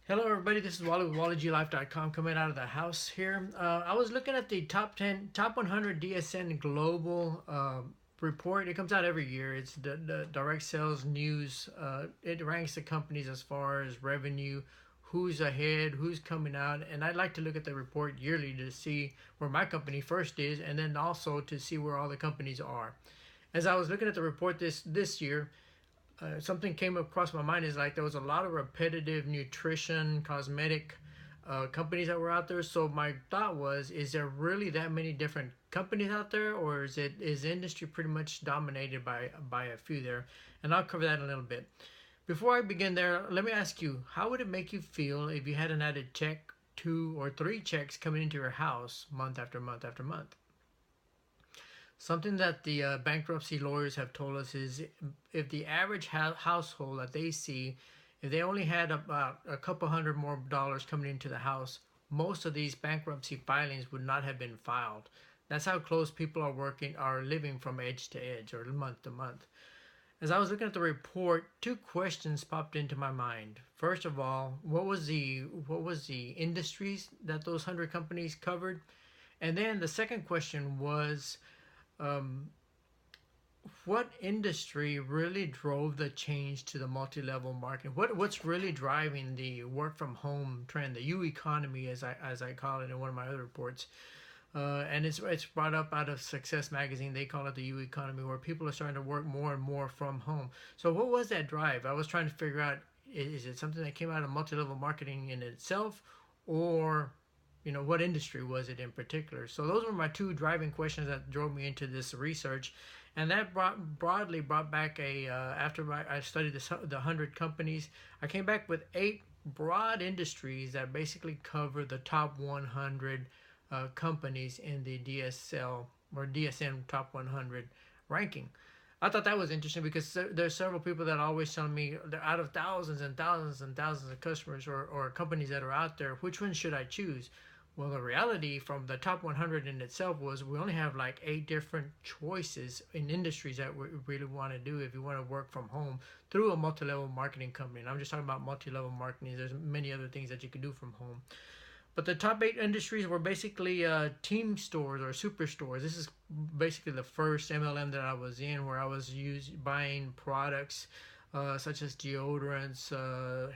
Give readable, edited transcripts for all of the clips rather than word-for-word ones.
Hello, everybody. This is Wally with WallyGLife.com coming out of the house here. I was looking at the top 100 DSN global report. It comes out every year. It's the direct sales news. It ranks the companies as far as revenue, who's ahead, who's coming out, and I'd like to look at the report yearly to see where my company first is, and then also to see where all the companies are. As I was looking at the report this year, something came across my mind is like there was a lot of repetitive nutrition, cosmetic companies that were out there. So my thought was, is there really that many different companies out there, or is the industry pretty much dominated by a few there? And I'll cover that in a little bit. Before I begin there, let me ask you, how would it make you feel if you had an added check, two or three checks coming into your house month after month after month? Something that the bankruptcy lawyers have told us is if the average household that they see, if they only had about a couple hundred more dollars coming into the house, most of these bankruptcy filings would not have been filed. That's how close people are living from edge to edge or month to month. As I was looking at the report, two questions popped into my mind. First of all, what was the industries that those 100 companies covered? And then the second question was, um, what industry really drove the change to the multi-level marketing? What's really driving the work from home trend, the U economy, as I call it in one of my other reports? And it's brought up out of Success Magazine. They call it the U economy, where people are starting to work more and more from home. So what was that drive? I was trying to figure out: is it something that came out of multi-level marketing in itself, or what industry was it in particular? So those were my two driving questions that drove me into this research, and that broadly brought back after I studied the 100 companies, I came back with 8 broad industries that basically cover the top 100 companies in the DSL or DSN top 100 ranking. I thought that was interesting because there's several people that always tell me, they're out of thousands and thousands and thousands of customers or companies that are out there, which one should I choose? Well, the reality from the top 100 in itself was we only have like 8 different choices in industries that we really want to do if you want to work from home through a multi-level marketing company. And I'm just talking about multi-level marketing. There's many other things that you can do from home. But the top 8 industries were basically team stores or superstores. This is basically the first MLM that I was in, where I was buying products such as deodorants,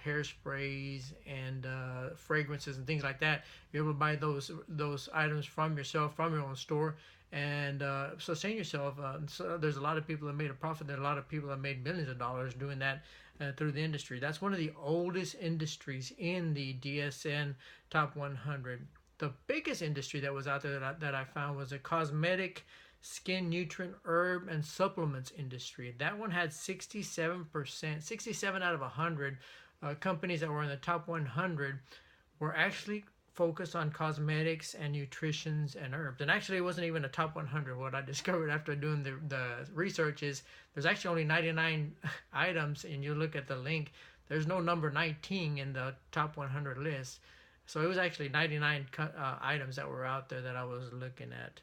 hairsprays, and fragrances and things like that. You're able to buy those items from yourself, from your own store, and sustain yourself. So there's a lot of people that made a profit. There are a lot of people that made millions of dollars doing that through the industry. That's one of the oldest industries in the DSN top 100. The biggest industry that was out there that I found was a cosmetic, skin nutrient, herb, and supplements industry. That one had 67%, 67 out of 100 companies that were in the top 100 were actually focused on cosmetics and nutritions and herbs. And actually, it wasn't even a top 100. What I discovered after doing the research is there's actually only 99 items, and you look at the link, there's no number 19 in the top 100 list. So it was actually 99 items that were out there that I was looking at.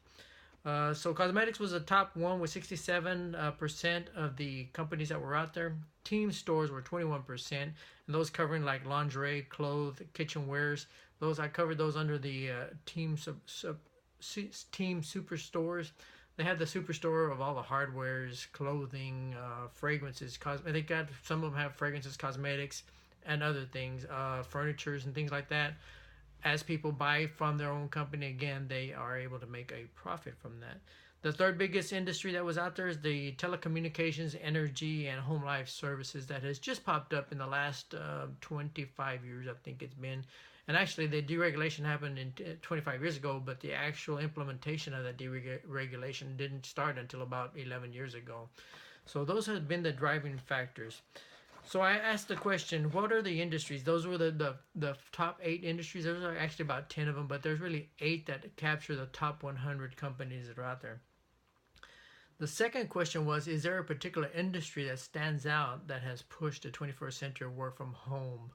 So cosmetics was the top one with 67% of the companies that were out there. Team stores were 21%, and those covering like lingerie, clothes, kitchenwares. Those I covered those under the team superstores. They had the superstore of all the hardwares, clothing, fragrances. They got some of them have fragrances, cosmetics, and other things, furnitures and things like that. As people buy from their own company, again, they are able to make a profit from that. The third biggest industry that was out there is the telecommunications, energy, and home life services that has just popped up in the last 25 years, I think it's been. And actually, the deregulation happened in 25 years ago, but the actual implementation of that deregulation didn't start until about 11 years ago. So those have been the driving factors. So I asked the question, what are the industries? Those were the top 8 industries. There's actually about 10 of them, but there's really 8 that capture the top 100 companies that are out there. The second question was, is there a particular industry that stands out that has pushed the 21st century work from home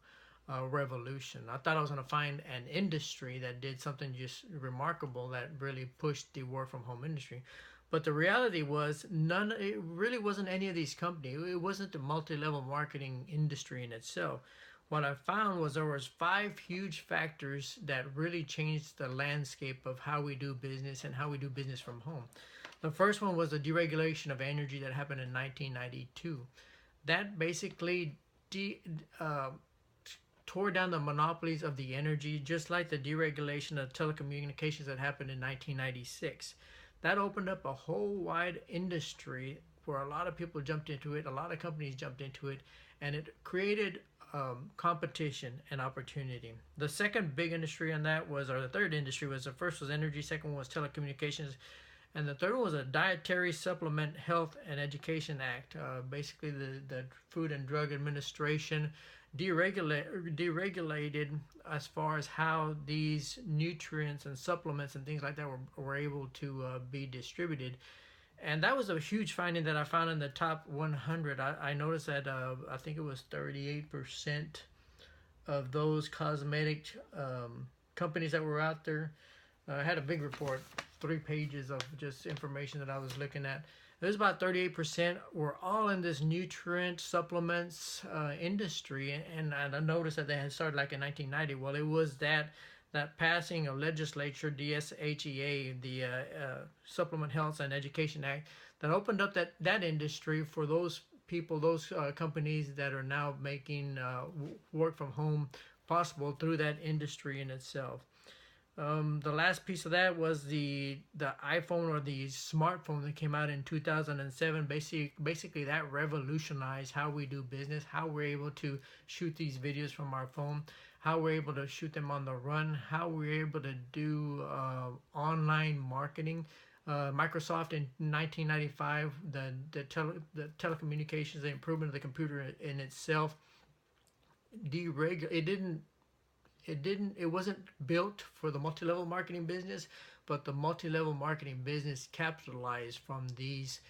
revolution? I thought I was going to find an industry that did something just remarkable that really pushed the work from home industry. But the reality was it really wasn't any of these companies. It wasn't the multi-level marketing industry in itself. what I found was there was 5 huge factors that really changed the landscape of how we do business and how we do business from home. The first one was the deregulation of energy that happened in 1992. That basically de- uh, tore down the monopolies of the energy, just like the deregulation of telecommunications that happened in 1996. That opened up a whole wide industry where a lot of people jumped into it, a lot of companies jumped into it, and it created competition and opportunity. The second big industry on that was, or the third industry was, the first was energy, second one was telecommunications, and the third one was a Dietary Supplement Health and Education Act. Basically, the Food and Drug Administration deregulated as far as how these nutrients and supplements and things like that were able to be distributed. And that was a huge finding that I found in the top 100. I noticed that I think it was 38% of those cosmetic companies that were out there. I had a big report, 3 pages of just information that I was looking at. It was about 38% were all in this nutrient supplements industry, and I noticed that they had started like in 1990. Well, it was that passing of legislature DSHEA, the Supplement Health and Education Act, that opened up that industry for those people, those companies that are now making work from home possible through that industry in itself. The last piece of that was the iPhone, or the smartphone, that came out in 2007. Basically that revolutionized how we do business, how we're able to shoot these videos from our phone, how we're able to shoot them on the run, how we're able to do online marketing. Microsoft in 1995, the telecommunications, the improvement of the computer in itself, it wasn't built for the multi-level marketing business, but the multi-level marketing business capitalized from these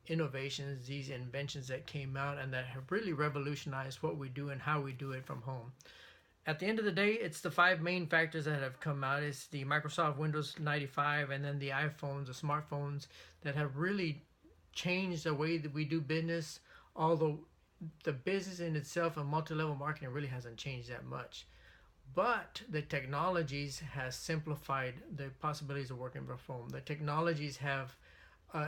innovations, these inventions that came out and that have really revolutionized what we do and how we do it from home. At the end of the day, it's the 5 main factors that have come out. It's the Microsoft Windows 95 and then the iPhones, the smartphones, that have really changed the way that we do business, although the business in itself and multi-level marketing really hasn't changed that much. But the technologies has simplified the possibilities of working from home. The technologies have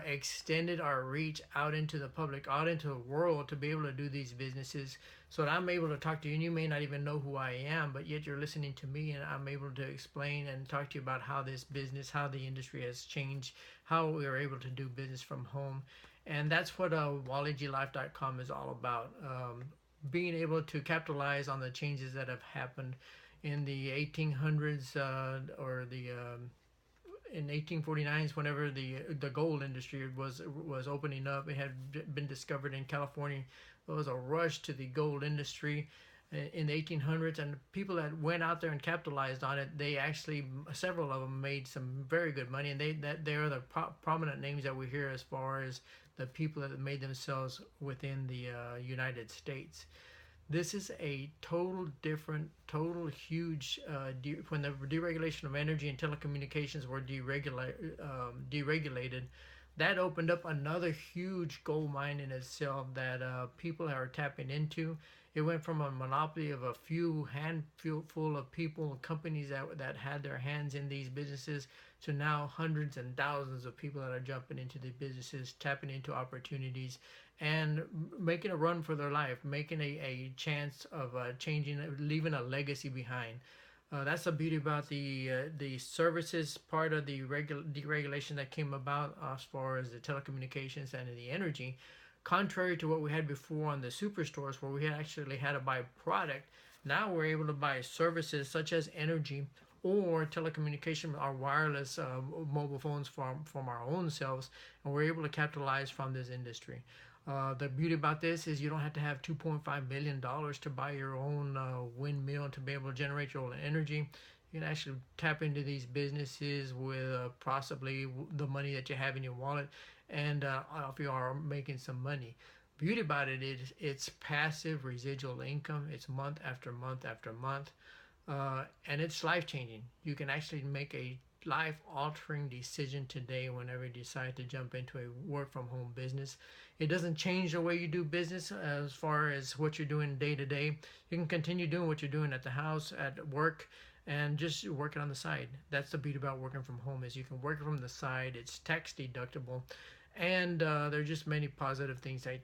extended our reach out into the public, out into the world, to be able to do these businesses, so that I'm able to talk to you, and you may not even know who I am, but yet you're listening to me, and I'm able to explain and talk to you about how this business, how the industry has changed, how we are able to do business from home. And that's what WallyGLife.com is all about. Being able to capitalize on the changes that have happened in the 1800s, or the in 1849s, whenever the gold industry was opening up. It had been discovered in California. There was a rush to the gold industry in the 1800s, and people that went out there and capitalized on it, they actually, several of them, made some very good money, and they are the prominent names that we hear as far as the people that made themselves within the United States. This is a total different, total huge, when the deregulation of energy and telecommunications were deregulated, that opened up another huge gold mine in itself that people are tapping into. It went from a monopoly of a handful of people and companies that had their hands in these businesses, to now hundreds and thousands of people that are jumping into the businesses, tapping into opportunities, and making a run for their life, making a chance of changing, leaving a legacy behind. That's the beauty about the services part of the deregulation that came about as far as the telecommunications and the energy. Contrary to what we had before on the superstores, where we actually had to buy product, now we're able to buy services such as energy or telecommunication, our wireless mobile phones from our own selves, and we're able to capitalize from this industry. The beauty about this is you don't have to have $2.5 million to buy your own windmill to be able to generate your own energy. You can actually tap into these businesses with possibly the money that you have in your wallet, and if you are making some money. Beauty about it is it's passive residual income. It's month after month after month, and it's life changing. You can actually make a life-altering decision today whenever you decide to jump into a work-from-home business. It doesn't change the way you do business as far as what you're doing day to day. You can continue doing what you're doing at the house, at work, and just work it on the side. That's the beauty about working from home is you can work it from the side. It's tax deductible, and there are just many positive things that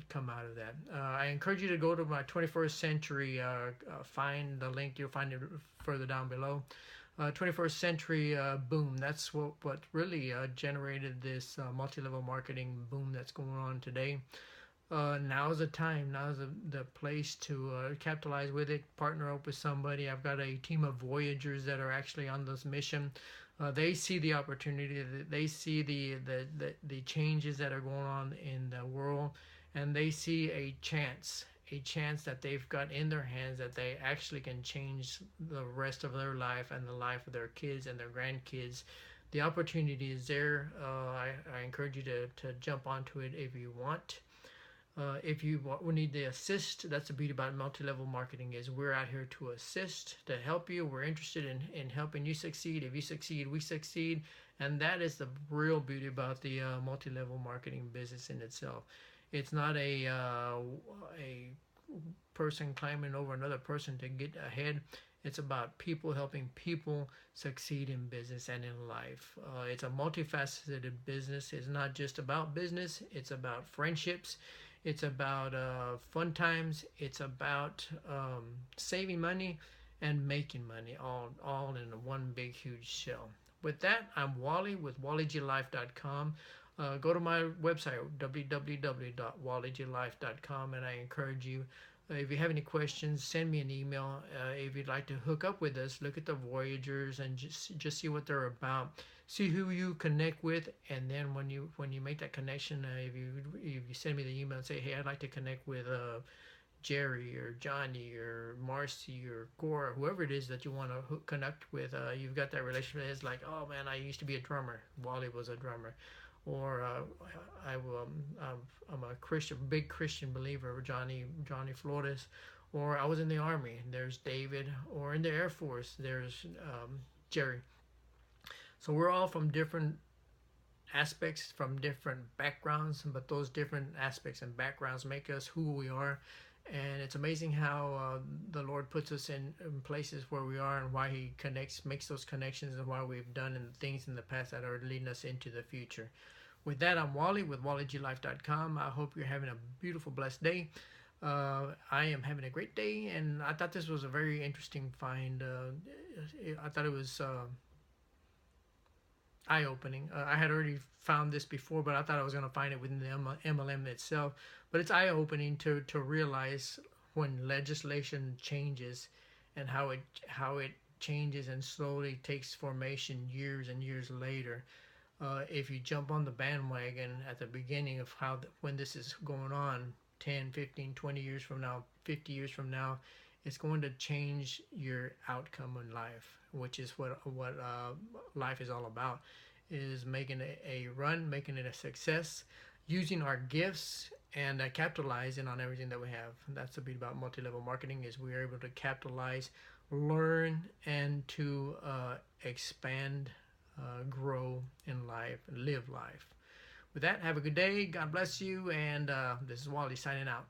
come out of that. I encourage you to go to my 21st Century. Find the link. You'll find it further down below. 21st Century boom. That's what really generated this multi-level marketing boom that's going on today. Now's the time. Now's the place to capitalize with it. Partner up with somebody. I've got a team of Voyagers that are actually on this mission. They see the opportunity. They see the changes that are going on in the world, and they see a chance that they've got in their hands that they actually can change the rest of their life and the life of their kids and their grandkids. The opportunity is there. I encourage you to jump onto it if you want. If you need the assist, that's the beauty about multi-level marketing is we're out here to assist, to help you. We're interested in helping you succeed. If you succeed, we succeed. And that is the real beauty about the multi-level marketing business in itself. It's not a person climbing over another person to get ahead. It's about people helping people succeed in business and in life. It's a multifaceted business. It's not just about business. It's about friendships. It's about fun times. It's about saving money and making money, all in one big, huge shell. With that, I'm Wally with WallyGLife.com. Go to my website, www.wallyglife.com, and I encourage you, if you have any questions, send me an email. If you'd like to hook up with us, look at the Voyagers and just see what they're about. See who you connect with, and then when you make that connection, if you send me the email and say, hey, I'd like to connect with Jerry or Johnny or Marcy or Cora, whoever it is that you want to connect with, you've got that relationship. It's like, oh man, I used to be a drummer. Wally was a drummer. Or I'm a Christian, big Christian believer, Johnny Flores. Or I was in the Army. There's David. Or in the Air Force, there's Jerry. So we're all from different aspects, from different backgrounds, but those different aspects and backgrounds make us who we are. And it's amazing how the Lord puts us in places where we are and why He makes those connections and why we've done and things in the past that are leading us into the future. With that, I'm Wally with WallyGLife.com. I hope you're having a beautiful, blessed day. I am having a great day, and I thought this was a very interesting find. I thought it was eye-opening. I had already found this before, but I thought I was going to find it within the MLM itself. But it's eye-opening to realize when legislation changes and how it changes and slowly takes formation years and years later. If you jump on the bandwagon at the beginning of when this is going on, 10, 15, 20 years from now, 50 years from now, it's going to change your outcome in life, which is what life is all about, is making it a run, making it a success, using our gifts and capitalizing on everything that we have. That's the beauty about multi-level marketing, is we are able to capitalize, learn, and to expand, grow in life, live life. With that, have a good day. God bless you. And this is Wally signing out.